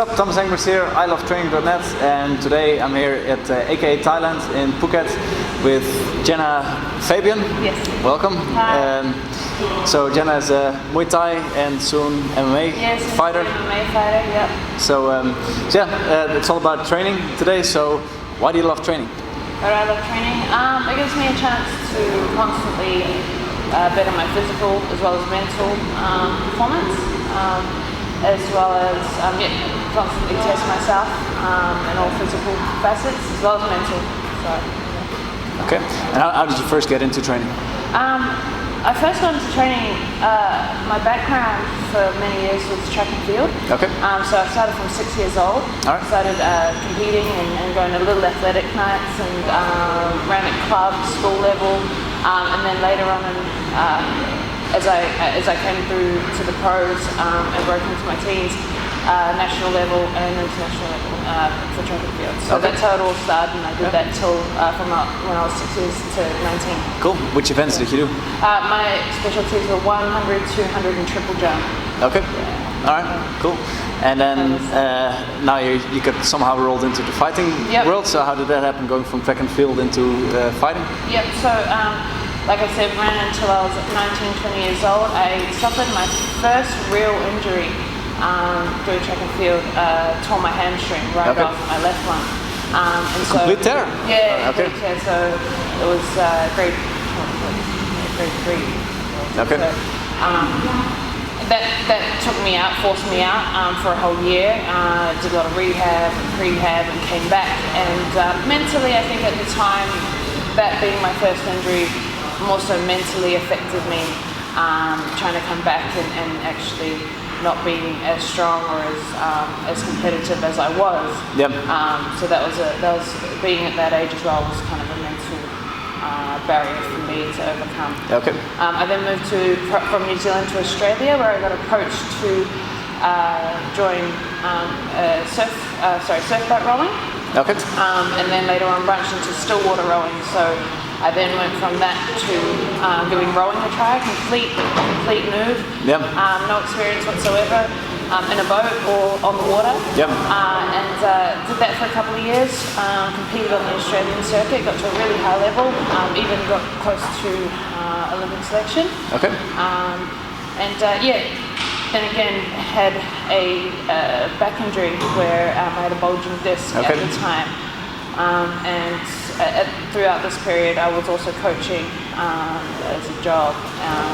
What's up, Thomas Engbers here, ilovetraining.net, and today I'm here at AKA Thailand in Phuket with Genah Fabian. Yes. Welcome. Hi. So Genah is a Muay Thai and soon MMA fighter. MMA fighter, yeah. So, it's all about training today, so why do you love training? Why do I love training? It gives me a chance to constantly better my physical as well as mental performance. As well as constantly test myself in all physical facets as well as mental. So. Okay. And how did you first get into training? I first got into training. My background for many years was track and field. Okay. So I started from 6 years old. All right. Started competing and going to little athletic nights and ran at clubs, school level, and then later on as I came through to the pros and broke into my teens, national level and international level for track and field. So that's how it all started, and I did that till from when I was 6 years to 19. Cool. Which events did you do? My specialties were 100, 200 and triple jump. Okay. Yeah. All right. Cool. And then now you got somehow rolled into the fighting world. So how did that happen, going from track and field into fighting? Yep. So like I said, ran until I was 19, 20 years old. I suffered my first real injury doing track and field. Tore my hamstring right off my left one. And so, complete tear? Yeah, okay. Complete tear. So it was grade 3. Okay. So, that took me out, forced me out for a whole year. Did a lot of rehab, and came back. And mentally, I think at the time, that being my first injury, more so mentally affected me, trying to come back and actually not being as strong or as competitive as I was. Yep. So that was being at that age as well was kind of a mental barrier for me to overcome. Okay. I then moved from New Zealand to Australia, where I got approached to join surfboat rowing. Okay. And then later on branched into stillwater rowing. So I then went from that to giving rowing a try, complete noob. Yep. No experience whatsoever in a boat or on the water. Yep. And did that for a couple of years. Competed on the Australian circuit, got to a really high level. Even got close to Olympic selection. Okay. Then again had a back injury where I had a bulging disc at the time. Throughout this period, I was also coaching as a job,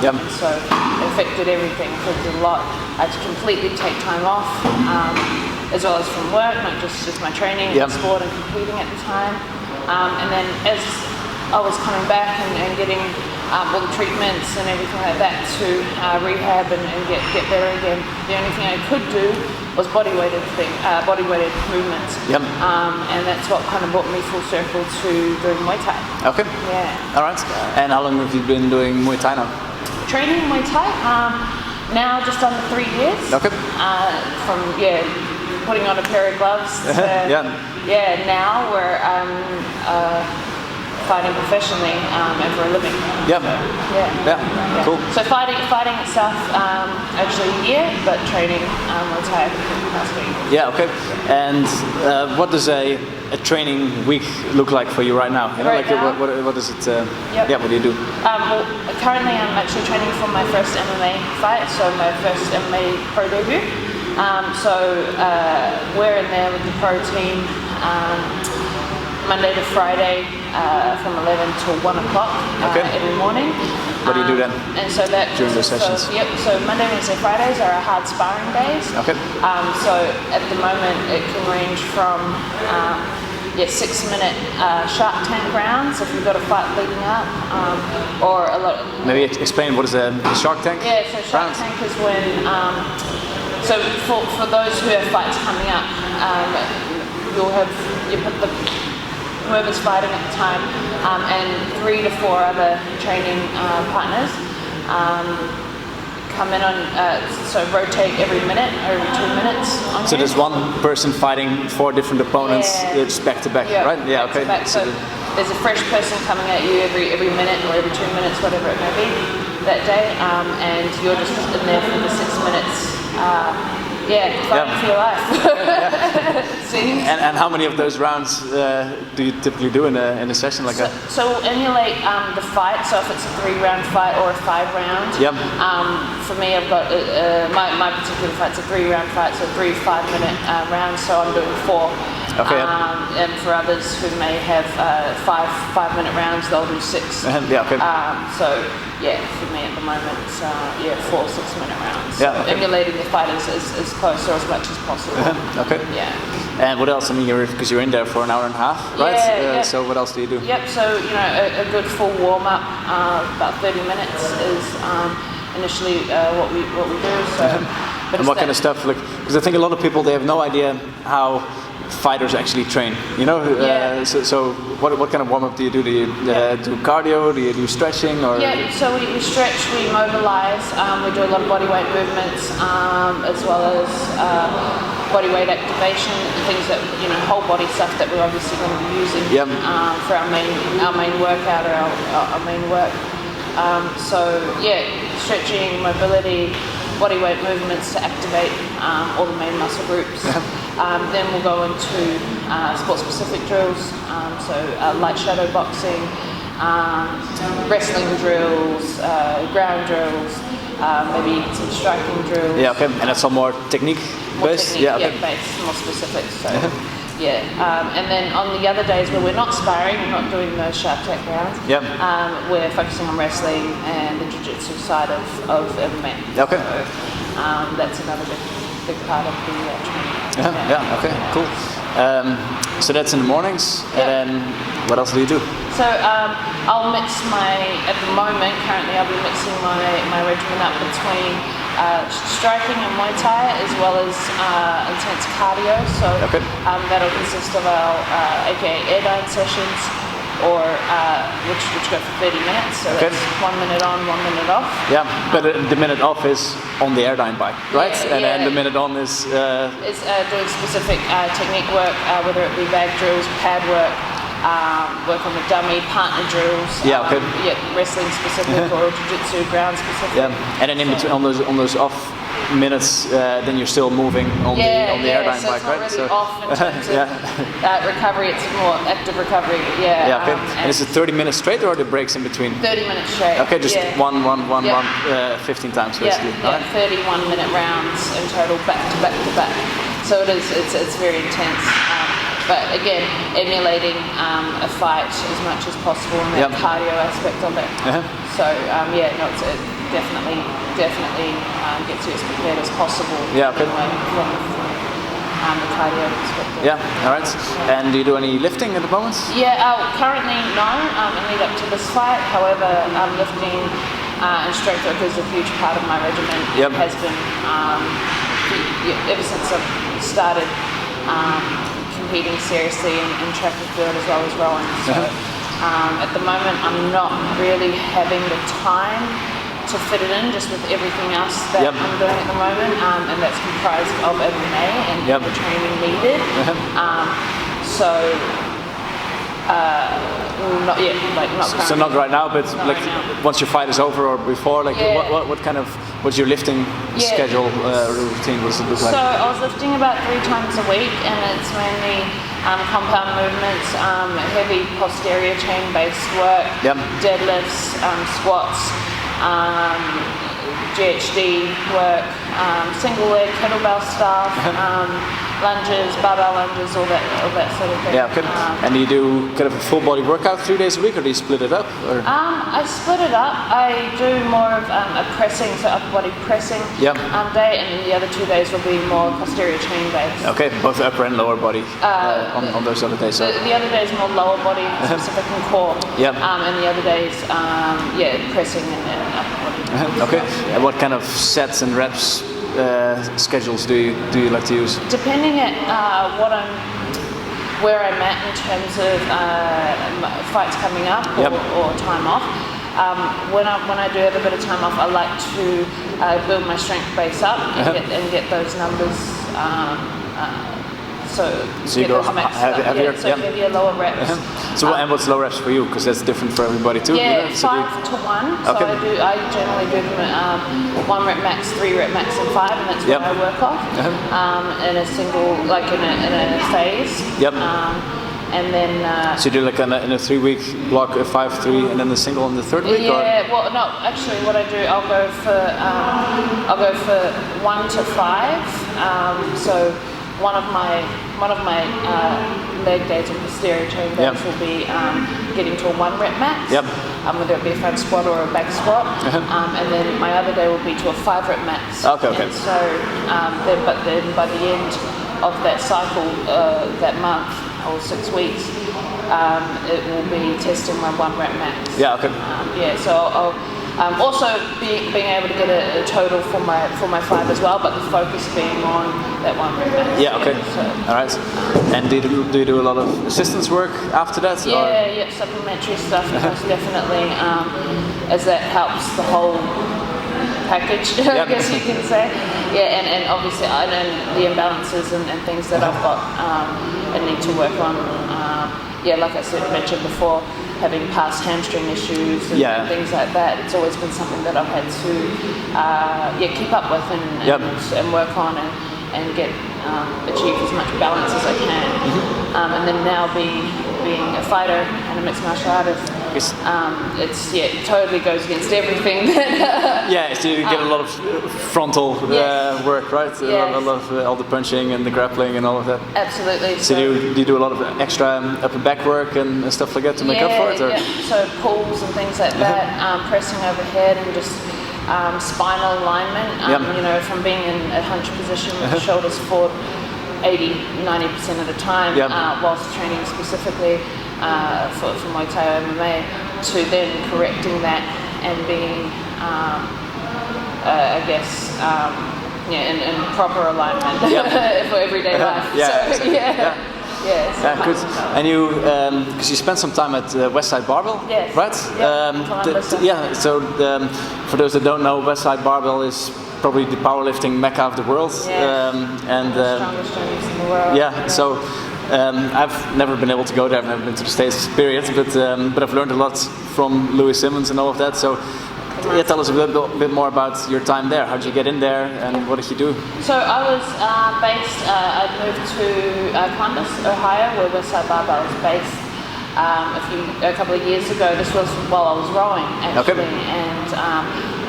and so it affected everything. It affected a lot. I had to completely take time off, as well as from work, not just my training, and sport, and competing at the time. And then as I was coming back and getting all the treatments and everything like that to rehab and get better again, the only thing I could do was body weighted movements. Yep. And that's what kind of brought me full circle to doing Muay Thai. Okay. Yeah. All right. And how long have you been doing Muay Thai now? Training Muay Thai now just under 3 years. Okay. From putting on a pair of gloves to now where I'm fighting professionally and for a living. Yeah. Cool. So fighting itself actually a year, but training Muay Thai last week. Yeah. Okay. And what does a training week look like for you right now? You know, now? What is it? What do you do? Well, currently I'm actually training for my first MMA fight, so my first MMA pro debut. So we're in there with the pro team Monday to Friday from 11 to 1 o'clock every morning. What do you do then? And so that during the sessions? So Monday, Wednesday, Fridays are our hard sparring days. Okay. So at the moment it can range from 6-minute Shark Tank rounds if you've got a fight leading up, or a lot. Maybe explain what is a Shark Tank? Yeah, so Shark Tank is when so for those who have fights coming up, you put whoever's fighting at the time and 3 to 4 other training partners come in on rotate every minute or every 2 minutes. So there's one person fighting 4 different opponents, just back to back, right? Yeah, okay. Back. So there's a fresh person coming at you every minute or every 2 minutes, whatever it may be that day, and you're just in there for the 6 minutes fighting for your life. See? And how many of those rounds do you typically do in a session like that? So emulate the fight. So if it's a 3-round fight or a 5-round. For me, I've got my particular fight's a 3-round fight, so 3 5-minute rounds. So I'm doing 4. Okay. And for others who may have 5-minute rounds, they'll do 6. Okay. So for me at the moment, it's 4 6-minute rounds. Okay. Emulating the fighters as close or as much as possible. Okay. Yeah. And what else? I mean, because you're in there for an hour and a half, right? So what else do you do? Yep. So a good full warm up, about 30 minutes is initially what we do. So. And what kind of stuff? Like, because I think a lot of people, they have no idea how fighters actually train, so what kind of warm-up do you do? Do you do cardio? Do you do stretching? Or? So we stretch, we mobilize, we do a lot of body weight movements, as well as body weight activation, things that, whole body stuff that we're obviously going to be using for our main workout or our main work. Stretching, mobility, body weight movements to activate all the main muscle groups. Then we'll go into sport-specific drills, light shadow boxing, wrestling drills, ground drills, maybe some striking drills. And that's all more technique based? Based, more specific. And then on the other days where we're not sparring, we're not doing those sharp tech rounds, we're focusing on wrestling and the jiu-jitsu side of MMA. Okay. So that's another big part of the training. Okay, cool. So that's in the mornings, and then what else do you do? So I'll mix at the moment, currently I'll be mixing my regimen up between striking and Muay Thai, as well as intense cardio. So that'll consist of our AKA airdyne sessions, or which go for 30 minutes. So that's 1 minute on, 1 minute off. But the minute off is on the airdyne bike, right? And the minute on is doing specific technique work, whether it be bag drills, pad work, work on the dummy, partner drills. Wrestling specific or jiu-jitsu ground specific. And then in between on those off minutes, then you're still moving on the airdyne bike, right? Really off in terms of recovery. It's more active recovery. And is it 30 minutes straight, or are there breaks in between? 30 minutes straight. Okay, just one, 15 times basically. 31-minute rounds in total, back to back to back. So it's very intense. But again, emulating a fight as much as possible in that cardio aspect of it. So it definitely gets you as prepared as possible. From the cardio perspective. All right. And do you do any lifting at the moment? Currently no. In lead up to this fight, however, lifting and strength work is a huge part of my regimen. It has been ever since I've started competing seriously in track and field as well as rowing. So at the moment I'm not really having the time to fit it in, just with everything else that I'm doing at the moment, and that's comprised of MMA and the training needed. Not yet, not currently. So not right now, but right now. Once your fight is over or before, what's your lifting schedule routine? What does it look like? So I was lifting about 3 times a week, and it's mainly compound movements, heavy posterior chain based work, deadlifts, squats, GHD work, single leg kettlebell stuff, lunges, barbell lunges, all that sort of thing. And do you do kind of a full body workout 3 days a week, or do you split it up? Or? I split it up. I do more of a pressing, so upper body pressing day, and then the other 2 days will be more posterior chain based. Okay, both upper and lower body on those other days. So. The other days more lower body specific and core. And the other days, pressing and upper body. Okay. And what kind of sets and reps schedules do you like to use? Depending at where I'm at in terms of fights coming up or time off. When I do have a bit of time off, I like to build my strength base up and get those numbers so you go heavier, so heavier, lower reps. So and what's low reps for you? Because that's different for everybody too. Yeah, so 5 to 1. So I generally do them 1 rep max, 3 rep max, and 5, and that's what I work off in a single, like in a phase. Yep. And then so you do like in a 3-week block, a 5, 3, and then the single in the 3rd week. Yeah, well, no. Actually, what I do, I'll go for 1 to 5. So one of my leg days or posterior chain days will be getting to a 1 rep max. Yep. Whether it be a front squat or a back squat, and then my other day will be to a 5 rep max. Okay. And so then by the end of that cycle, that month or 6 weeks, it will be testing my 1 rep max. Yeah. Okay. So I'll also being able to get a total for my 5 as well, but the focus being on that 1 rep max. Yeah. Okay. So, all right. And do you do a lot of assistance work after that? Yeah. Supplementary stuff, most definitely, as that helps the whole package, I guess you can say. Yeah, and obviously I know the imbalances and things that I've got and need to work on. Like I mentioned before, having past hamstring issues and things like that. It's always been something that I've had to keep up with and work on and get achieve as much balance as I can. And then now being a fighter and a mixed martial artist, it totally goes against everything that so you get a lot of frontal work, right? Yes. A lot of all the punching and the grappling and all of that. Absolutely. So do you do a lot of extra upper back work and stuff like that to make up for it? Or? Yeah, so pulls and things like that, pressing overhead and just spinal alignment, from being in a hunch position with the shoulders forward 80-90% of the time, whilst training specifically for Muay Thai or MMA, to then correcting that and being, in proper alignment for everyday life. Good. And you, because you spent some time at Westside Barbell, right? So for those that don't know, Westside Barbell is probably the powerlifting mecca of the world. And strongest gyms in the world. So I've never been able to go there. I've never been to the States, period. But I've learned a lot from Louis Simmons and all of that. So tell us a bit more about your time there. How did you get in there, and what did you do? So I was I moved to Columbus, Ohio, where Westside Barbell is based. A couple of years ago. This was while I was rowing, actually, and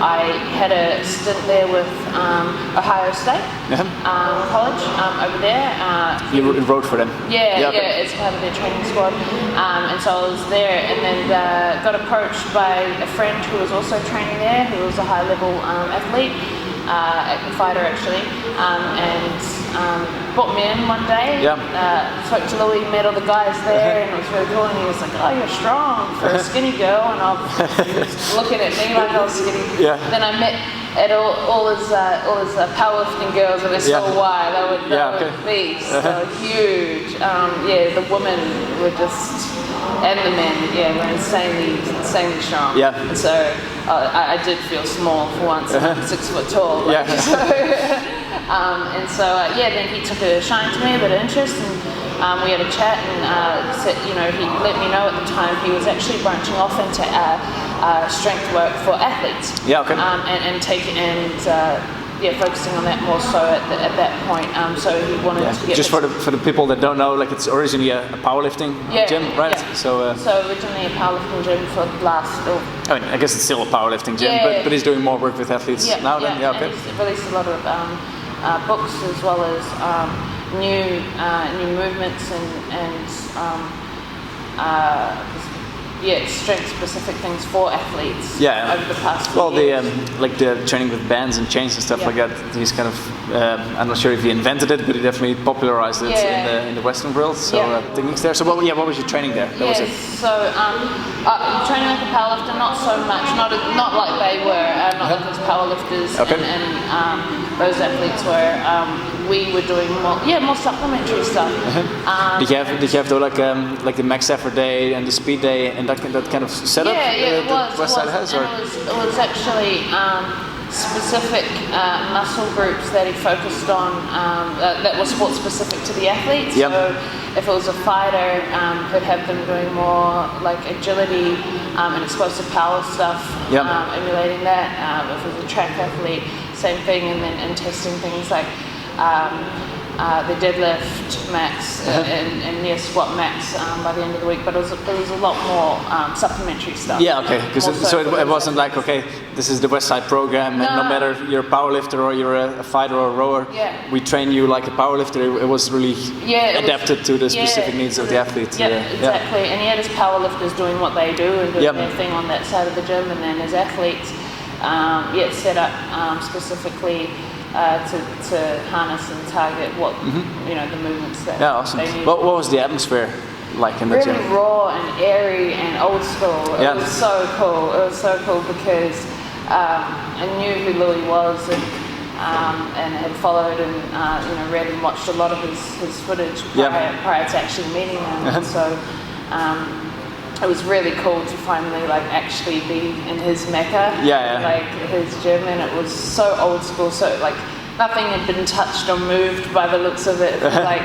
I had a stint there with Ohio State College over there. You rowed for them? Yeah, it's part of their training squad. And so I was there, and then got approached by a friend who was also training there, who was a high-level athlete, fighter actually, and brought me in one day. Spoke to Louis, met all the guys there, and it was very cool. And he was like, "Oh, you're strong for a skinny girl," and he was looking at me like I was skinny. Then I met at all his powerlifting girls, and I saw why they were beasts, they were huge. The women were just, and the men, were insanely strong. And so I did feel small for once. I'm 6 foot tall. Then he took a shine to me, a bit of interest, and we had a chat, and said, he let me know at the time he was actually branching off into strength work for athletes. And taking focusing on that more so at that point. So he wanted to get just for the people that don't know, like it's originally a powerlifting gym, right? So originally a powerlifting gym for the last. I mean, I guess it's still a powerlifting gym, but he's doing more work with athletes now. Then, And he's released a lot of books as well as new movements and strength-specific things for athletes over the past few years. The training with bands and chains and stuff like that. He's kind of, I'm not sure if he invented it, but he definitely popularized it in the Western world. So techniques there. So what was your training there? That was it. So training like a powerlifter, not so much, not like they were, not like those powerlifters and those athletes were. We were doing more supplementary stuff. Did you have though like the max effort day and the speed day and that kind of setup? It was. Westside has, or? It was actually specific muscle groups that he focused on that were sport specific to the athletes. Yep. So if it was a fighter, he'd have them doing more like agility and explosive power stuff, yep. Emulating that. If it was a track athlete, same thing, and testing things like the deadlift max and near squat max by the end of the week, but it was a lot more supplementary stuff. Yeah, okay. So it wasn't like, okay, this is the Westside program, and no matter you're a powerlifter or you're a fighter or a rower, we train you like a powerlifter. It was really adapted to the specific needs of the athlete. Yeah, exactly. And he had his powerlifters doing what they do and doing their thing on that side of the gym, and then his athletes, set up specifically to harness and target what the movements that awesome. they need. What was the atmosphere like in the gym? Really raw and airy and old school. It was so cool. It was so cool because I knew who Louis was and had followed and read and watched a lot of his footage prior to actually meeting him. And so it was really cool to finally actually be in his mecca, like his gym, and it was so old school, so nothing had been touched or moved by the looks of it for I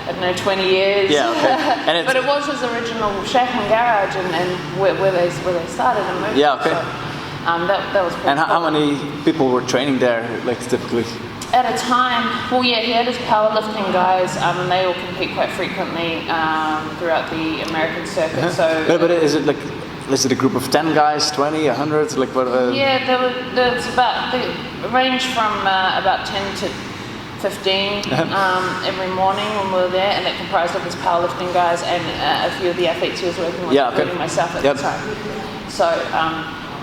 don't know, 20 years. Yeah, okay. But it was his original shack and garage, and where they started and moved. Yeah, okay. So, that was pretty And cool. how many people were training there, typically? At a time, he had his powerlifting guys, and they all compete quite frequently throughout the American circuit. So, but is it a group of 10 guys, 20, 100? Yeah, there was they range from about 10 to 15 every morning when we were there, and it comprised of his powerlifting guys and a few of the athletes he was working with, including myself at the time. So.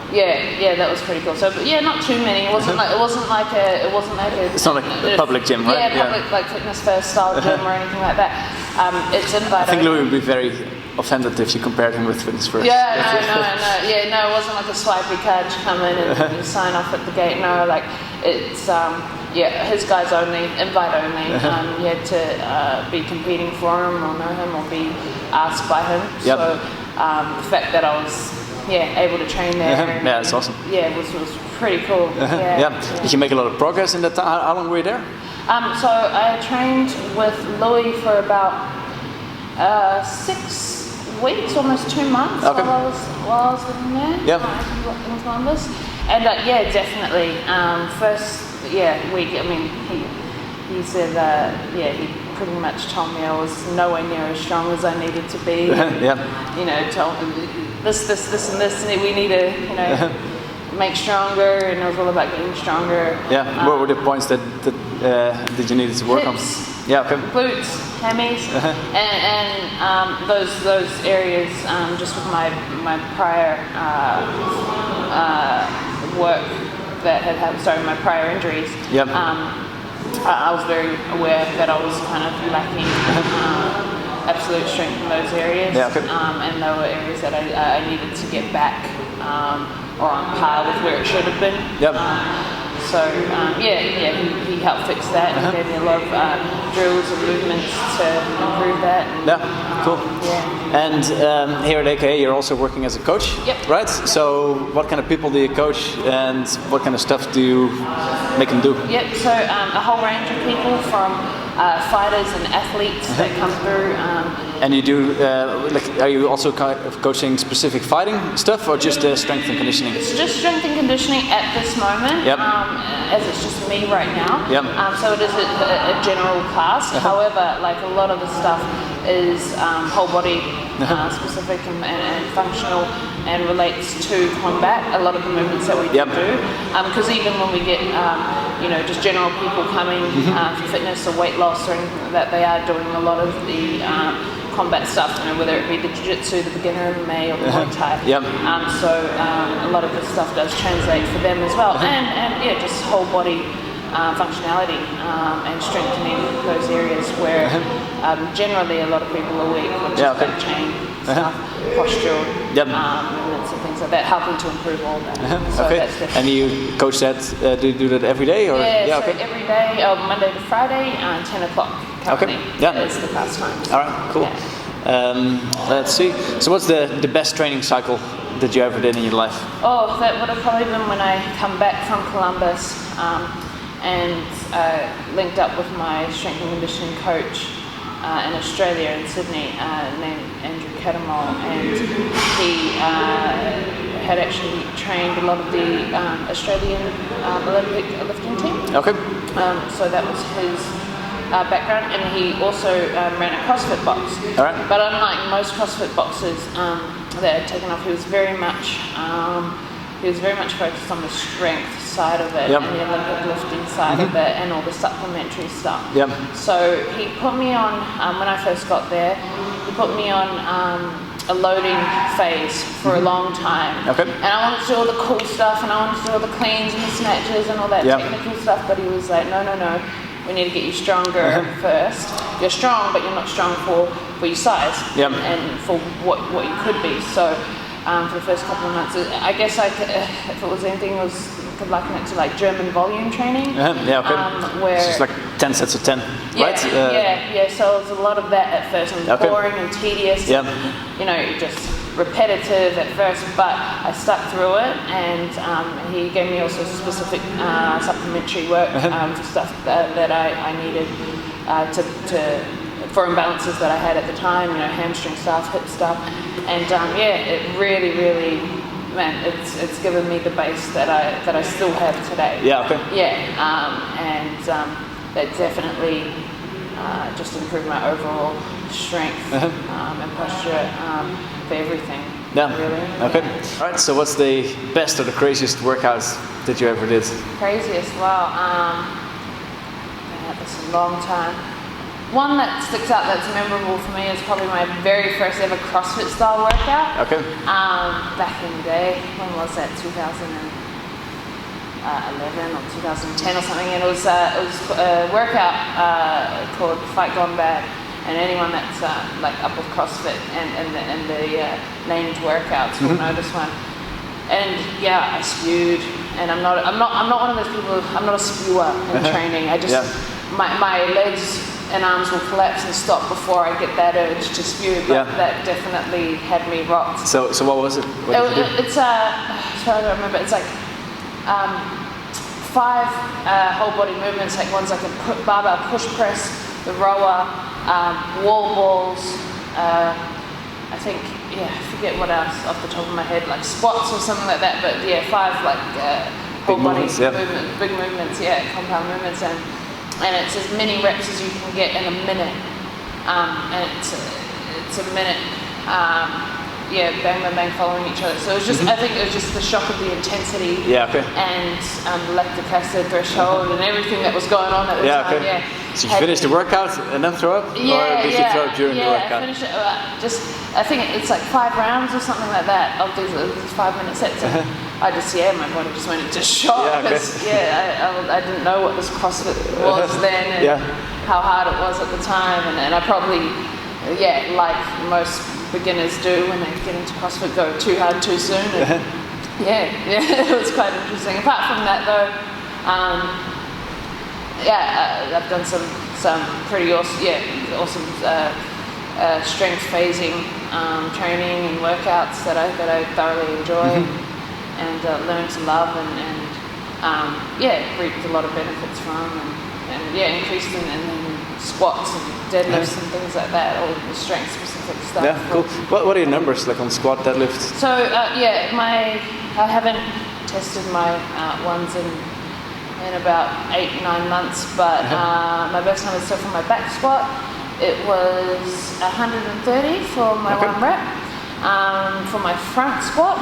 That was pretty cool. So, but not too many. It wasn't like a. It's not like a public gym, right? Yeah, public fitness first style gym or anything like that. It's invite. I think Louis would be very offended if you compared him with fitness first. No. It wasn't like a swipey card to come in and you sign off at the gate. No, it's his guys only, invite only. You had to be competing for him or know him or be asked by him. Yep. So the fact that I was able to train there. That's awesome. Yeah, it was pretty cool. Did you make a lot of progress in that time? How long were you there? So I trained with Louis for about 6 weeks, almost 2 months while I was living there. In Columbus. And definitely. First week, I mean, he said, he pretty much told me I was nowhere near as strong as I needed to be. Told him this and this, and we need to, make stronger, and it was all about getting stronger. What were the points that did you need to work hips, on? Glutes, hammies, and those areas. Just with my prior work that had happened, my prior injuries. I was very aware that I was kind of lacking absolute strength in those areas, and there were areas that I needed to get back or on par with where it should have been. He helped fix that and gave me a lot of drills and movements to improve that. And, cool. And here at AKA, you're also working as a coach, right? So what kind of people do you coach, and what kind of stuff do you make them do? So a whole range of people, from fighters and athletes that come through. And you do, are you also coaching specific fighting stuff, or just strength and conditioning? It's just strength and conditioning at this moment, as it's just me right now. So it is a general class. However, a lot of the stuff is whole body specific and functional, and relates to combat. A lot of the movements that we do, because even when we get just general people coming for fitness or weight loss or anything like that, they are doing a lot of the combat stuff, whether it be the jiu-jitsu, the beginner MMA, or the Muay Thai. So a lot of this stuff does translate for them as well, and just whole body functionality and strengthening those areas where generally a lot of people are weak, which is back chain stuff, postural movements and things like that, helping to improve all that. So that's the and you coach that, do you do that every day? Or? Every day, Monday to Friday, 10 o'clock. Company is the class time. All right, cool. Let's see. So what's the best training cycle that you ever did in your life? Oh, that would have probably been when I come back from Columbus and linked up with my strength and conditioning coach in Australia, in Sydney, named Andrew Catamol, and he had actually trained a lot of the Australian Olympic lifting team. Okay. So that was his background, and he also ran a CrossFit box. All right. But unlike most CrossFit boxes that had taken off, he was very much focused on the strength side of it, yep. and the Olympic lifting side of it, and all the supplementary stuff. Yep. So he put me on, when I first got there, he put me on a loading phase for a long time. Okay. And I wanted to do all the cool stuff, and I wanted to do all the cleans and the snatches and all that yep. technical stuff, but he was like, no, we need to get you stronger first. You're strong, but you're not strong for your size, yep. and for what you could be. So for the first couple of months, I guess if it was anything, it was could liken it to like German volume training. Yeah, okay. Where it's just like 10 sets of 10, right? Yeah. So it was a lot of that at first. It was boring and tedious. Yeah. Just repetitive at first, but I stuck through it, and he gave me also specific supplementary work for stuff that I needed for imbalances that I had at the time, hamstring stuff, hip stuff, and it really, man, it's given me the base that I still have today. Yeah, okay. And that definitely just improved my overall strength and posture for everything. Yeah. Really. Okay. Yeah. All right. So, what's the best or the craziest workouts that you ever did? Craziest? Wow. That's a long time. One that sticks out that's memorable for me is probably my very first ever CrossFit style workout. Okay. Back in the day, when was that? 2011 or 2010 or something, and it was a workout called Fight Gone Bad. And anyone that's like up with CrossFit and the named workouts will know this one. And I spewed, and I'm not one of those people. I'm not a spewer in training. I just my legs and arms will collapse and stop before I get that urge to spew. But that definitely had me rocked. So what was it? It's sorry, I don't remember. It's like 5 whole body movements. Like one's like a barbell push press, the rower, wall balls. I think I forget what else off the top of my head, like squats or something like that. But 5 like whole body movements, big movements, compound movements, and it's as many reps as you can get in a minute, and it's a minute, bang following each other. So it was just, I think it was just the shock of the intensity, and the lactic acid threshold and everything that was going on at the time. So you finished the workout and then throw up, or did you throw up during the workout? I finished it. I think it's like 5 rounds or something like that of these 5-minute sets. And I just, my body just went into shock because I didn't know what this CrossFit was then, and how hard it was at the time, and I probably, like most beginners do when they get into CrossFit, go too hard too soon. And it was quite interesting. Apart from that though, I've done some pretty awesome strength phasing training and workouts that I thoroughly enjoy and learned to love and reaped a lot of benefits from, and increased in squats and deadlifts and things like that, all the strength specific stuff. Yeah, cool. What are your numbers like on squat, deadlift? So I haven't tested my ones in about 8-9 months, but my best number still for my back squat, it was 130 for my 1 rep. For my front squat,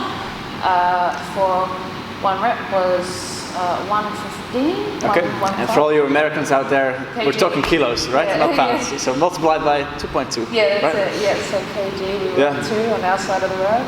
for 1 rep was 115. Okay. And for all you Americans out there, we're talking kilos, right? Not pounds. So multiplied by 2.2. Yeah, that's it. So kg, we were 2 on our side of the road.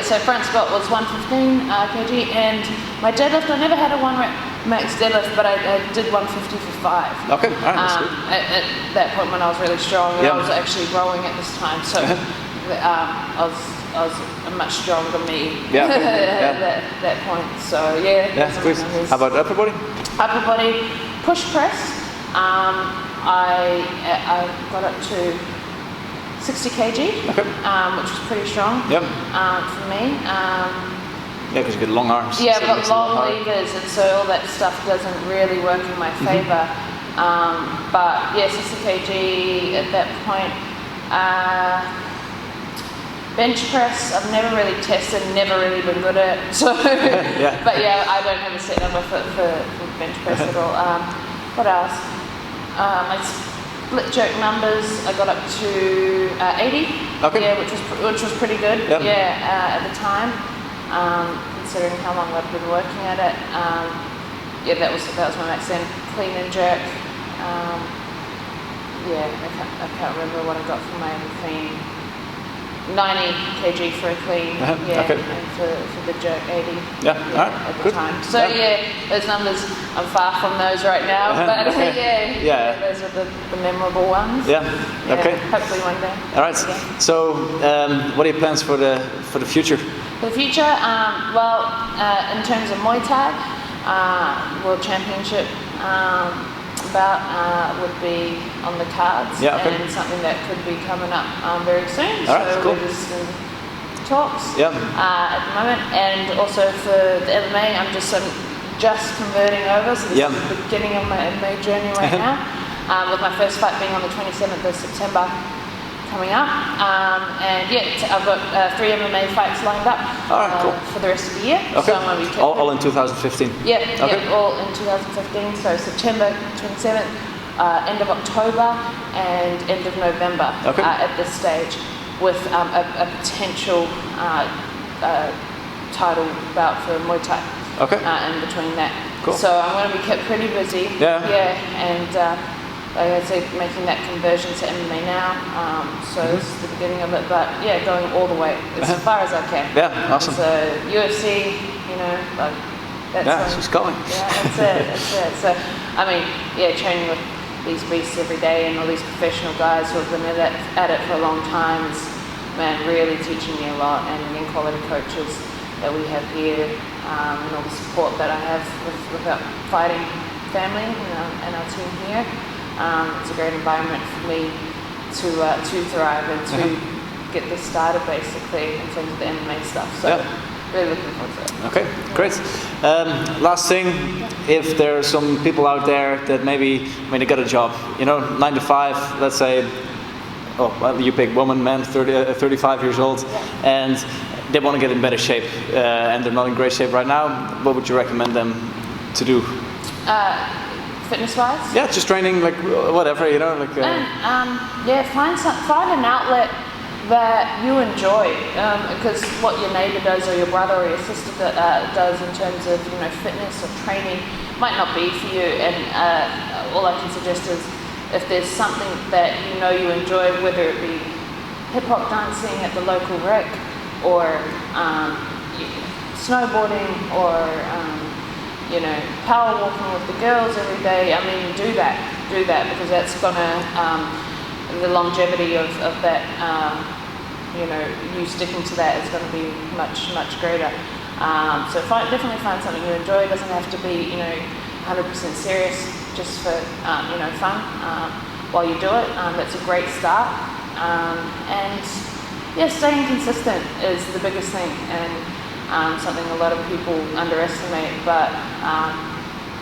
So front squat was 115 kg, and my deadlift, I never had a 1 rep max deadlift, but I did 150 for 5. Okay, all right, that's good. At that point when I was really strong, and I was actually growing at this time, so I was a much stronger me at that point. So good. How about upper body? Upper body push press. I got up to 60 kg, which was pretty strong for me. Yeah, because you get long arms. Yeah, so I've got long levers, and so all that stuff doesn't really work in my favour. But yeah, 60 kg at that point. Bench press, I've never really tested, never really been good at. So, but yeah, I don't have a set number for bench press at all. What else? My split jerk numbers, I got up to 80. Yeah, which was pretty good. Yeah, at the time. Considering how long I've been working at it, yeah, that was my max then. Clean and jerk, yeah, I can't remember what I got for my clean. 90 kg for a clean, and for the jerk 80. At the time. So those numbers, I'm far from those right now, but those are the memorable ones. Hopefully one day. All right. So, what are your plans for the future? For the future, in terms of Muay Thai, World Championship would be on the cards, and something that could be coming up very soon. We're just in talks at the moment, and also for the MMA, I'm just converting over. So this is the beginning of my MMA journey right now. With my first fight being on the 27th of September. Coming up, I've got 3 MMA fights lined up for the rest of the year. So I'm going to be all in 2015. All in 2015. So September 27th, end of October, and end of November at this stage, with a potential title bout for Muay Thai in between that. So I'm going to be kept pretty busy. And. Like I said, making that conversion to MMA now, so this is the beginning of it, but going all the way as far as I can. Awesome. So UFC, that's she's going. That's it. So, I mean, training with these beasts every day and all these professional guys who have been at it for a long time is, really teaching me a lot, and the quality coaches that we have here, and all the support that I have with our fighting family, and our team here. It's a great environment for me to thrive and to get this started, basically, in terms of the MMA stuff. So really looking forward to it. Okay, great. Last thing, if there are some people out there that maybe they got a job, 9 to 5, let's say, you pick woman, man, 35 years old, and they want to get in better shape, and they're not in great shape right now, what would you recommend them to do? Fitness-wise? Yeah, just training, like whatever, find an outlet that you enjoy, because what your neighbour does, or your brother or your sister does in terms of fitness or training might not be for you. And all I can suggest is, if there's something that you enjoy, whether it be hip hop dancing at the local rec, or snowboarding, or power walking with the girls every day. I mean, do that because that's gonna the longevity of that. You sticking to that is going to be much greater. So definitely find something you enjoy. It doesn't have to be 100% serious, just for fun while you do it. That's a great start. And staying consistent is the biggest thing, and something a lot of people underestimate. But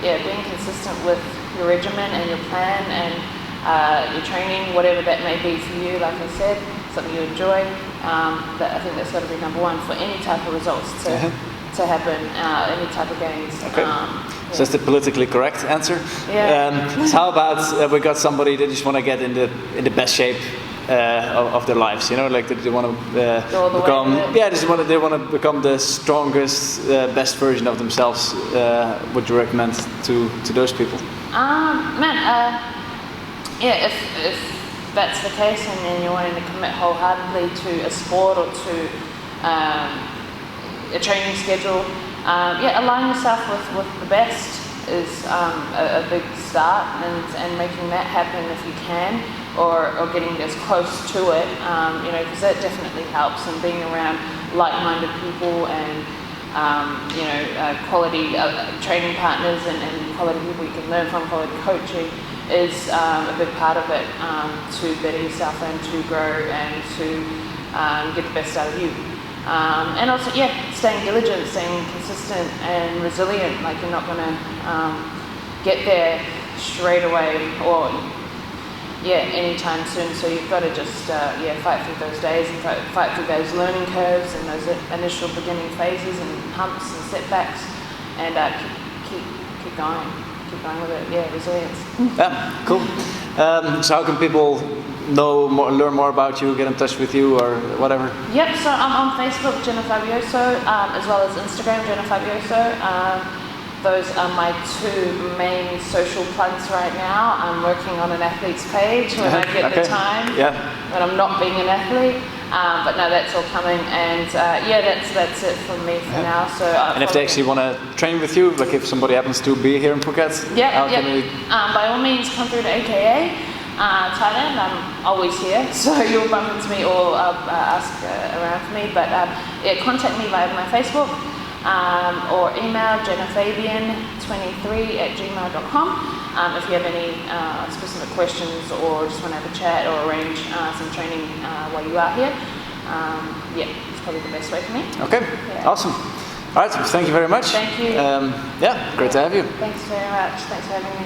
being consistent with your regimen and your plan and your training, whatever that may be for you, like I said, something you enjoy. I think that's got to be number one for any type of results to happen, any type of gains. Okay. So that's the politically correct answer. So how about we got somebody that just want to get in the best shape of their lives, like they want to become, they want to become the strongest, best version of themselves. Would you recommend to those people? If that's the case, and then you're wanting to commit wholeheartedly to a sport or to a training schedule, align yourself with the best is a big start, and making that happen if you can, or getting as close to it, because that definitely helps, and being around like-minded people and quality training partners and quality people you can learn from, quality coaching is a big part of it, to better yourself and to grow and to get the best out of you. And also, staying diligent, staying consistent and resilient. Like, you're not going to get there straight away or anytime soon. So you've got to just fight through those days and fight through those learning curves and those initial beginning phases and humps and setbacks, and keep going. Keep going with it. Yeah, resilience. Yeah, cool. So how can people learn more about you, get in touch with you, or whatever? Yep. So I'm on Facebook, Genah Fabioso, as well as Instagram, Genah Fabioso. Those are my two main social plugs right now. I'm working on an athlete's page when I get the time. When I'm not being an athlete. But no, that's all coming, and that's it from me for now. So and if they actually want to train with you, like if somebody happens to be here in Phuket, by all means come through to AKA Thailand. I'm always here, so you'll bump into me or ask around for me. But contact me via my Facebook or email JenahFabian23@gmail.com if you have any specific questions or just want to have a chat or arrange some training while you are here. It's probably the best way for me. Okay, awesome. All right, thank you very much. Thank you. Great to have you. Thanks very much. Thanks for having me.